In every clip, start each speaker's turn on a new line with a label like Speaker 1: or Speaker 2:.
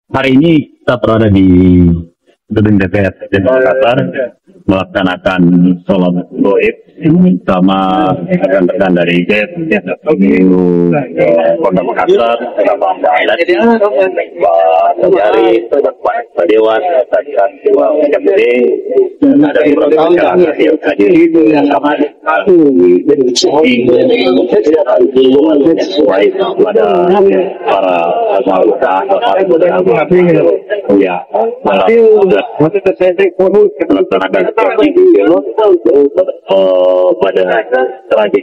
Speaker 1: Hari ini kita berada di gedung DPR Makassar melaksanakan sholat goib sama rekan-rekan dari Kota Makassar, dari Pak Dewan, dan ada beberapa masyarakat yang hadir baik kepada para melaksanakan pada tragedi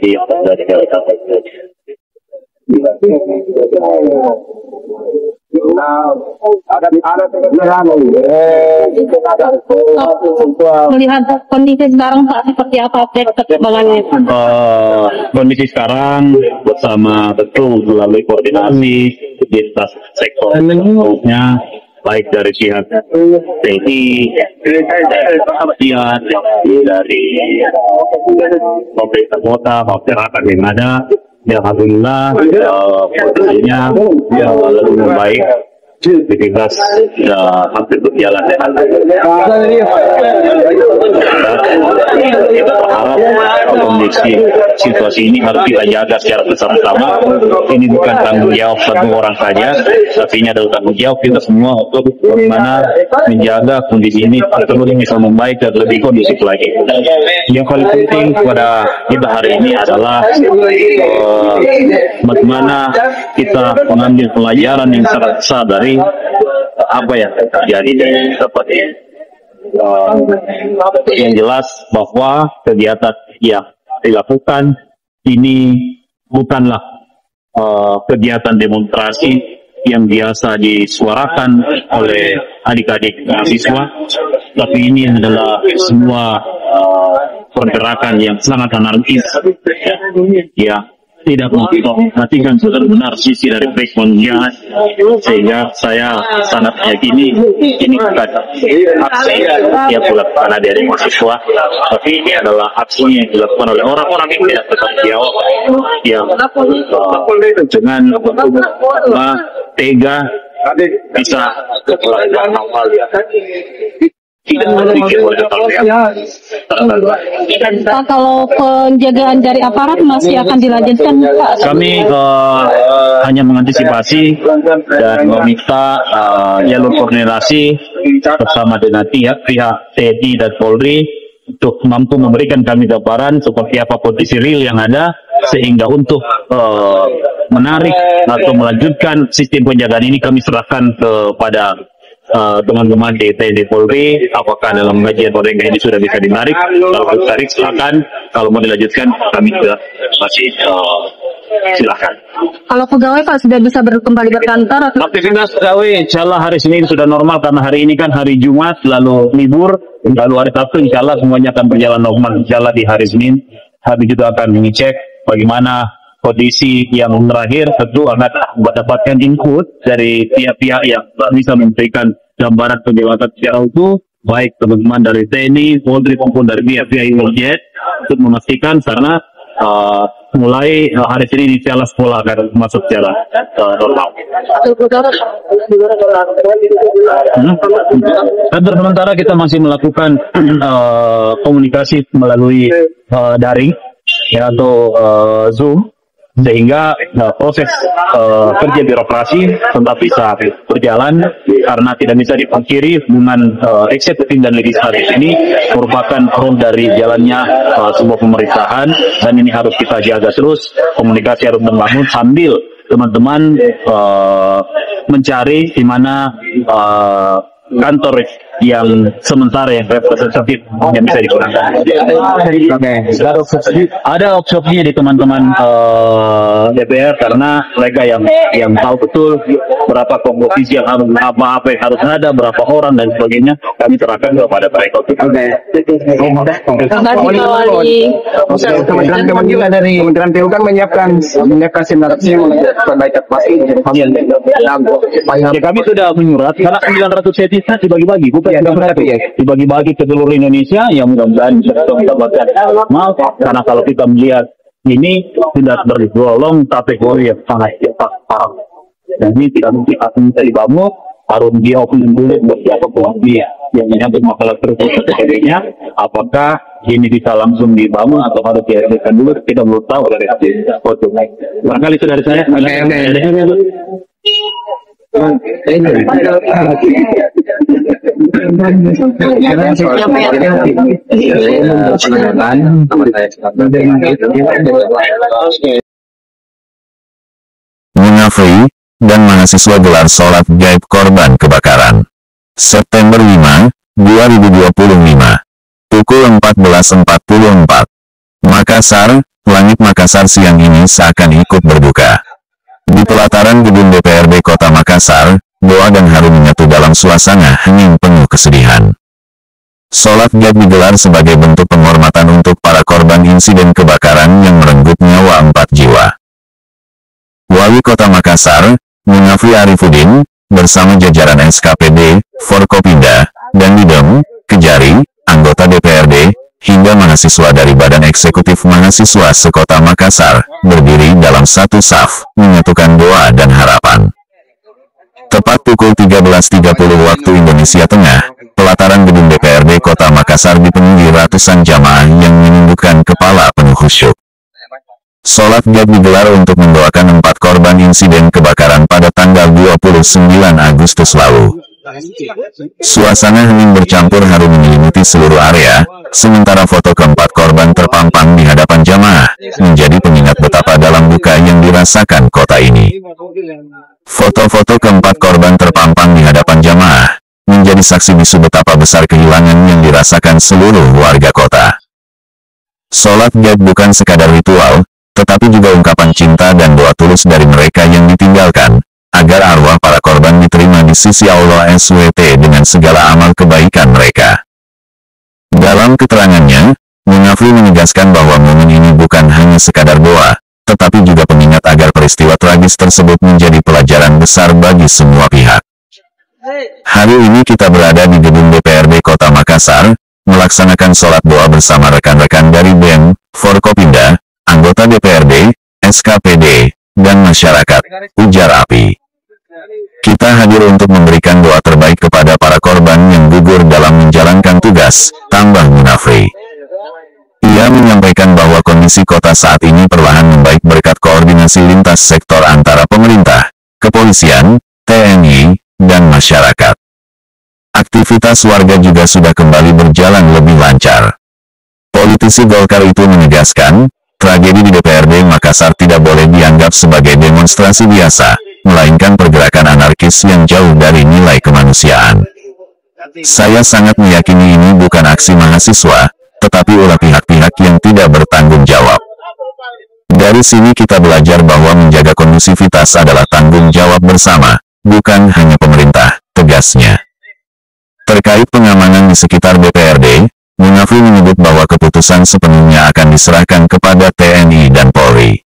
Speaker 1: yang terjadi
Speaker 2: melihat kondisi sekarang Pak seperti apa perkembangannya?
Speaker 1: Kondisi sekarang bersama betul melalui koordinasi lintas sektor baik dari pihak TNI, kemudian dari pemerintah kota, masyarakat yang ada, ya alhamdulillah kondisinya lebih membaik. Aktivitas hampir berjalan dengan kita berharap kondisi situasi ini harus kita jaga secara bersama-sama. Ini bukan tanggung jawab satu orang saja, tapi ini adalah tanggung jawab kita semua untuk bagaimana menjaga kondisi ini terus bisa membaik dan lebih kondusif lagi. Yang paling penting pada kita hari ini adalah bagaimana kita mengambil pelajaran yang sangat besar dari apa yang terjadi di tempat ini. Yang jelas bahwa kegiatan yang dilakukan ini bukanlah kegiatan demonstrasi yang biasa disuarakan oleh adik-adik mahasiswa, tapi ini adalah semua pergerakan yang sangat anarkis, ya tidak memperhatikan benar-benar sisi dari kemanusiaan, sehingga saya sangat meyakini ini bukan aksi yang dilakukan dari mahasiswa, tapi ini adalah aksi yang dilakukan oleh orang-orang yang tidak bertanggung jawab, yang dengan tega bisa melakukan hal tidak berpikir oleh
Speaker 2: Pak, kalau penjagaan dari aparat masih akan dilanjutkan, Pak?
Speaker 1: Kami hanya mengantisipasi dan meminta jalur koordinasi bersama dengan pihak TNI dan Polri untuk mampu memberikan kami gambaran seperti apa kondisi real yang ada, sehingga untuk menarik atau melanjutkan sistem penjagaan ini kami serahkan kepada teman-teman di TNI Polri, apakah dalam kajian mereka ini sudah bisa dinarik. Kalau ditarik silakan, kalau mau dilanjutkan kami juga masih silakan.
Speaker 2: Kalau pegawai Pak sudah bisa kembali berkantor?
Speaker 1: Aktivitas pegawai insyaallah hari Senin sudah normal, karena hari ini kan hari Jumat lalu libur, lalu hari Sabtu insyaallah semuanya akan berjalan normal. Insyaallah di hari Senin kami juga akan mengecek bagaimana kondisi yang terakhir. Tentu akan mendapatkan input dari pihak-pihak yang bisa memberikan gambaran penjelasan secara utuh, baik teman-teman dari TNI, Polri maupun dari pihak-pihak Indonesia, untuk memastikan karena mulai hari ini insyaallah sekolah akan masuk secara normal. Dan sementara kita masih melakukan komunikasi melalui daring, ya, atau Zoom, sehingga proses kerja birokrasi tetap bisa berjalan, karena tidak bisa dipungkiri hubungan eksekutif dan legislatif ini merupakan role dari jalannya sebuah pemerintahan, dan ini harus kita jaga terus. Komunikasi harus membangun sambil teman-teman mencari di mana kantor yang sementara yang representatif yang bisa digunakan. Ada opsinya di teman-teman DPR, karena mereka yang tahu betul berapa komposisi yang harus apa yang harus ada, berapa orang dan sebagainya, kami serahkan kepada mereka.
Speaker 3: Teman-teman juga dari Kementerian PU kan menyiapkan sinergi perbaikan pasti.
Speaker 1: Kami sudah menyurat karena 900 sertifikat dibagi-bagi, dibagi-bagi ke seluruh Indonesia, yang mudah-mudahan bisa mendapatkan maaf, karena kalau kita melihat ini sudah bergolong kategori yang sangat paham. Jadi tidak mungkin akan bisa dibangun, harus dia opini dulu buat siapa buat dia. Yang menyangkut masalah terus sebagainya, apakah ini bisa langsung dibangun atau harus dihasilkan dulu, kita belum tahu dari hasil foto. Barangkali itu dari saya.
Speaker 4: Munafri dan mahasiswa gelar sholat gaib korban kebakaran. September 5, 2025. Pukul 14.44. Makassar, langit Makassar siang ini seakan ikut berduka. Di pelataran gedung DPRD Kota Makassar, doa dan haru menyatu dalam suasana hening penuh kesedihan. Sholat gaib digelar sebagai bentuk penghormatan untuk para korban insiden kebakaran yang merenggut nyawa 4 jiwa. Wali Kota Makassar, Munafri Arifuddin, bersama jajaran SKPD, Forkopimda, dan Bidem, Kejari, anggota DPRD, hingga mahasiswa dari Badan Eksekutif Mahasiswa Sekota Makassar, berdiri dalam satu saf, menyatukan doa dan harapan. Tepat pukul 13.30 waktu Indonesia Tengah, pelataran gedung DPRD Kota Makassar dipenuhi ratusan jamaah yang menundukkan kepala penuh khusyuk. Sholat gaib digelar untuk mendoakan 4 korban insiden kebakaran pada tanggal 29 Agustus lalu. Suasana hening bercampur haru menyelimuti seluruh area, sementara foto keempat korban terpampang di hadapan jamaah, menjadi pengingat betapa dalam duka yang dirasakan kota ini. Foto-foto keempat korban terpampang di hadapan jamaah, menjadi saksi bisu betapa besar kehilangan yang dirasakan seluruh warga kota. Sholat gaib bukan sekadar ritual, tetapi juga ungkapan cinta dan doa tulus dari mereka yang ditinggalkan, agar arwah para korban diterima di sisi Allah SWT dengan segala amal kebaikan mereka. Dalam keterangannya, Munafri menegaskan bahwa momen ini bukan hanya sekadar doa, tetapi juga pengingat agar peristiwa tragis tersebut menjadi pelajaran besar bagi semua pihak. Hari ini kita berada di gedung DPRD Kota Makassar, melaksanakan sholat doa bersama rekan-rekan dari BEM, Forkopimda, anggota DPRD, SKPD, dan masyarakat, ujar Api. Kita hadir untuk memberikan doa terbaik kepada para korban yang gugur dalam menjalankan tugas, tambah Munafri. Ia menyampaikan bahwa kondisi kota saat ini perlahan membaik berkat koordinasi lintas sektor antara pemerintah, kepolisian, TNI, dan masyarakat. Aktivitas warga juga sudah kembali berjalan lebih lancar. Politisi Golkar itu menegaskan, tragedi di DPRD Makassar tidak boleh dianggap sebagai demonstrasi biasa, melainkan pergerakan anarkis yang jauh dari nilai kemanusiaan. Saya sangat meyakini ini bukan aksi mahasiswa, tetapi ulah pihak-pihak yang tidak bertanggung jawab. Dari sini kita belajar bahwa menjaga kondusivitas adalah tanggung jawab bersama, bukan hanya pemerintah, tegasnya. Terkait pengamanan di sekitar DPRD, Munafri menyebut bahwa keputusan sepenuhnya akan diserahkan kepada TNI dan Polri.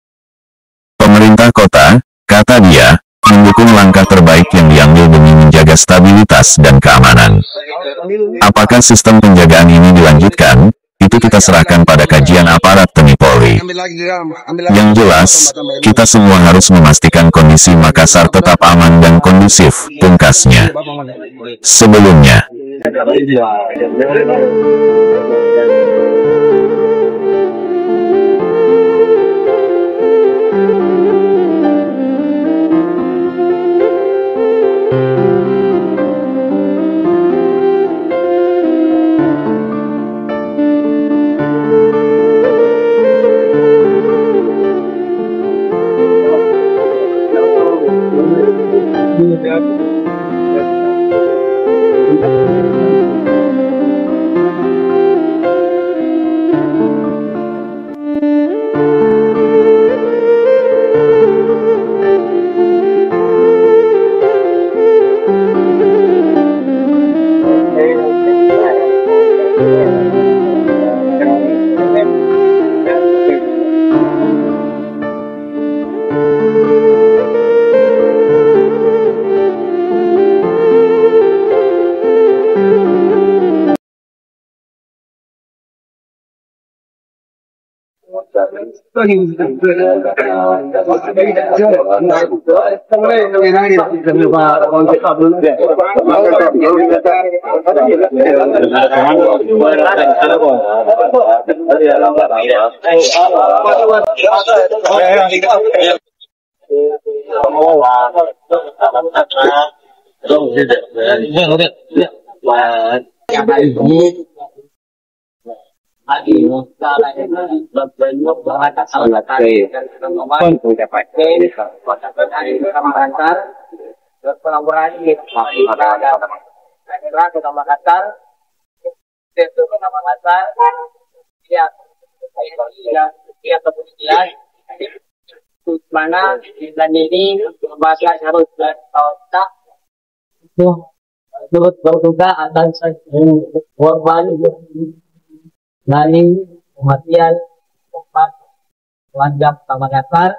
Speaker 4: Pemerintah kota, kata dia, mendukung langkah terbaik yang diambil demi menjaga stabilitas dan keamanan. Apakah sistem penjagaan ini dilanjutkan, itu kita serahkan pada kajian aparat TNI Polri. Yang jelas, kita semua harus memastikan kondisi Makassar tetap aman dan kondusif, pungkasnya. Sebelumnya,
Speaker 5: mana dan ini bahasa harus tak turut berduka atas korban dari kematian empat warga Makassar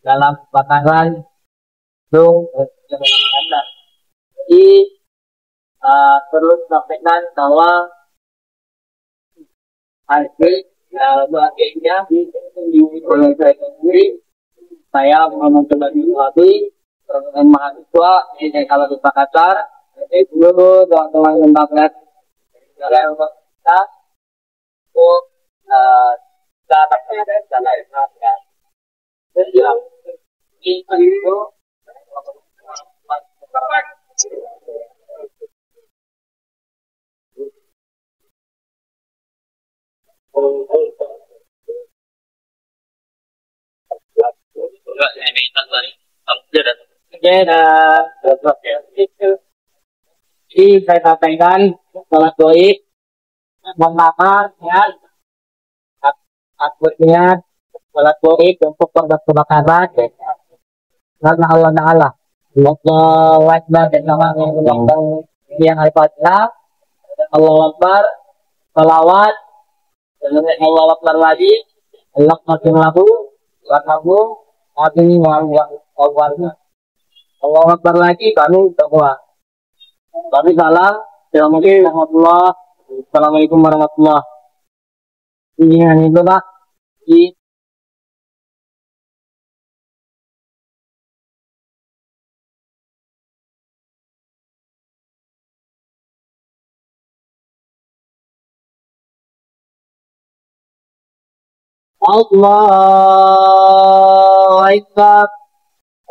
Speaker 5: dalam kebakaran gedung Anda. Jadi perlu sampaikan bahwa hasil bahagiannya oleh saya sendiri, saya mencoba lagi mahasiswa di kalau di Makassar. Jadi dulu teman-teman lembaga dalam kita untuk dapatnya dan sana ya. Jadi itu Jadi saya sampaikan sholat goib, mohon maaf ya, akutnya sholat goib untuk korban kebakaran karena Allah Taala. Allahu Akbar dan nama yang al-Fatihah, Allahu Akbar, salawat, dan Allahu Akbar lagi, Allah makin lagu, lagu, ini mau Allahu Akbar lagi, kami berdoa. Kami salam, Assalamualaikum warahmatullahi. Ini itu Pak. Allahu Akbar.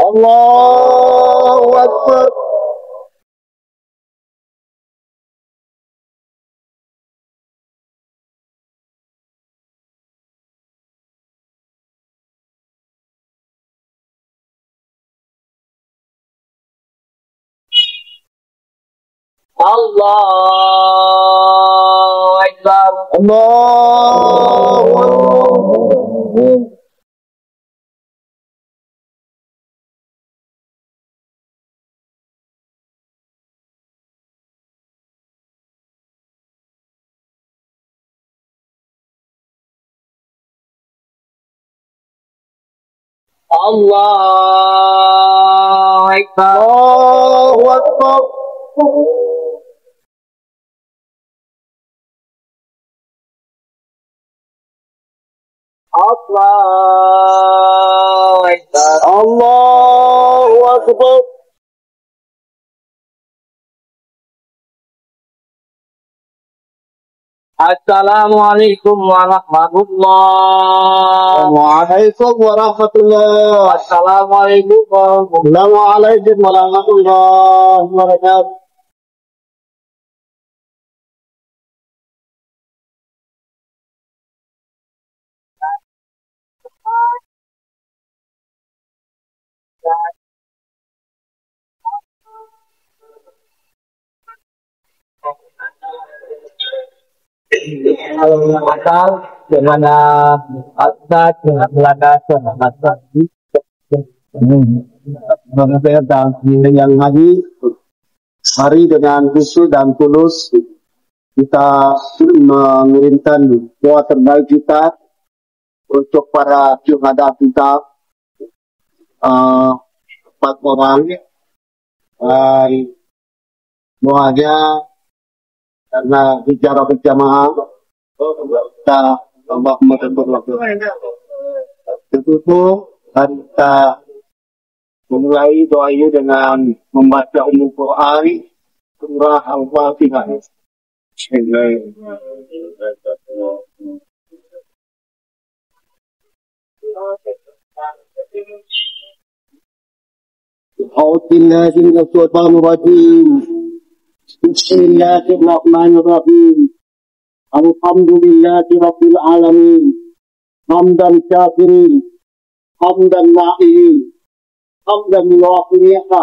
Speaker 5: Allahu Akbar. Allahu Akbar. Allahu Akbar. Allahu Akbar. Allahu Akbar. Allahu Akbar. Allahu Akbar. Assalamualaikum warahmatullahi wabarakatuh. Waalaikumsalam warahmatullahi. Assalamualaikum warahmatullahi wabarakatuh. Asal dengan asal dengan belanda dengan asal yang haji hari dengan khusyuk dan tulus kita mengirimkan doa terbaik kita untuk para syuhada kita empat orang doanya karena bicara berjamaah kita
Speaker 3: Allahumma taqabbal. Tertutup dan kita memulai doa ini dengan membaca Al-Quran surah Al-Fatihah. أعوذ بالله من الشيطان الرجيم بسم الله الرحمن الرحيم الحمد لله رب العالمين حمدا شاكرين حمدا نائمين حمدا يوافيها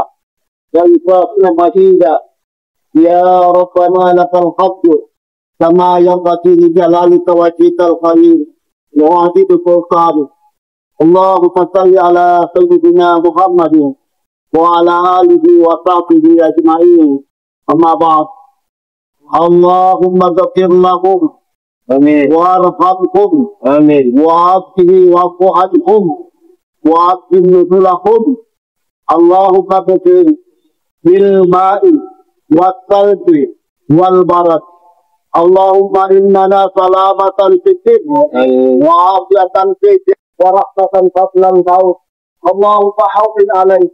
Speaker 3: ويكافئ مزيدا يا ربنا لك الحمد كما ينبغي لجلالك وجهك الكريم وعظيم سلطانك اللهم صل على سيدنا محمد وعلى آله وصحبه أجمعين أما بعد اللهم اغفر لهم وارحمهم وعافهم واعف عنهم وأكرم نزلهم اللهم اغفر بالماء والثلج والبرد اللهم إننا سلامة في الدين وعافية في الدين ورحمة قبل الموت اللهم حافظ عليك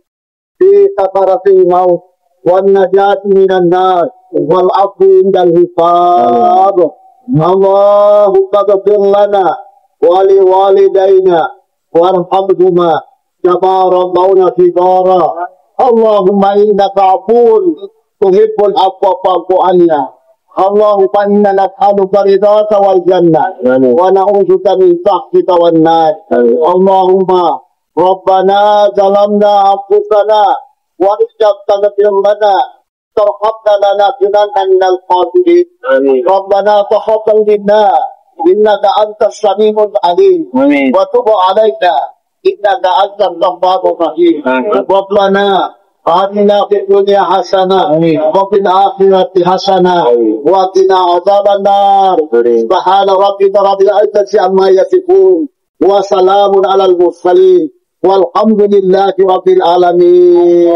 Speaker 3: في سفرة الموت والنجاة من النار والعفو عند الحساب اللهم اغفر لنا ولوالدينا وارحمهما كما ربونا صغارا اللهم إنك عفو تحب العفو فاعف عنا اللهم إنا نسألك رضاك والجنة ونعوذ بك من سخطك والنار اللهم ربنا ظلمنا أنفسنا وإن لم تغفر لنا ترحمنا لنكونن من الخاسرين ربنا تقبل منا إنك أنت السميع العليم وتب علينا إنك أنت التواب الرحيم ربنا آتنا في الدنيا حسنة وفي الآخرة حسنة وقنا عذاب النار سبحان ربك رب العزة عما يصفون وسلام على المرسلين والحمد لله رب العالمين.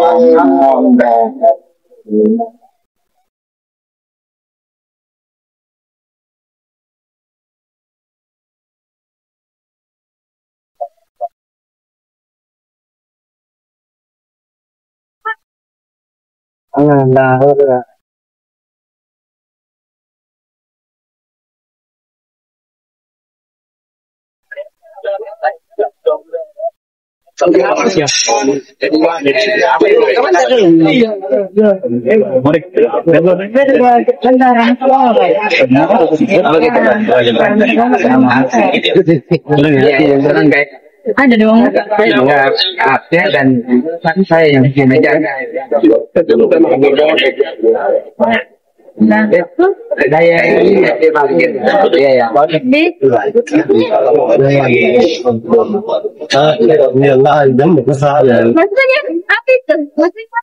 Speaker 2: Ada dong.
Speaker 5: Ada dan saya yang bikin aja.
Speaker 2: Nah,
Speaker 5: Daya ini dia bagian. Iya ya.
Speaker 2: maksudnya apa itu? Maksudnya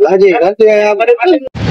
Speaker 3: Lagi, nanti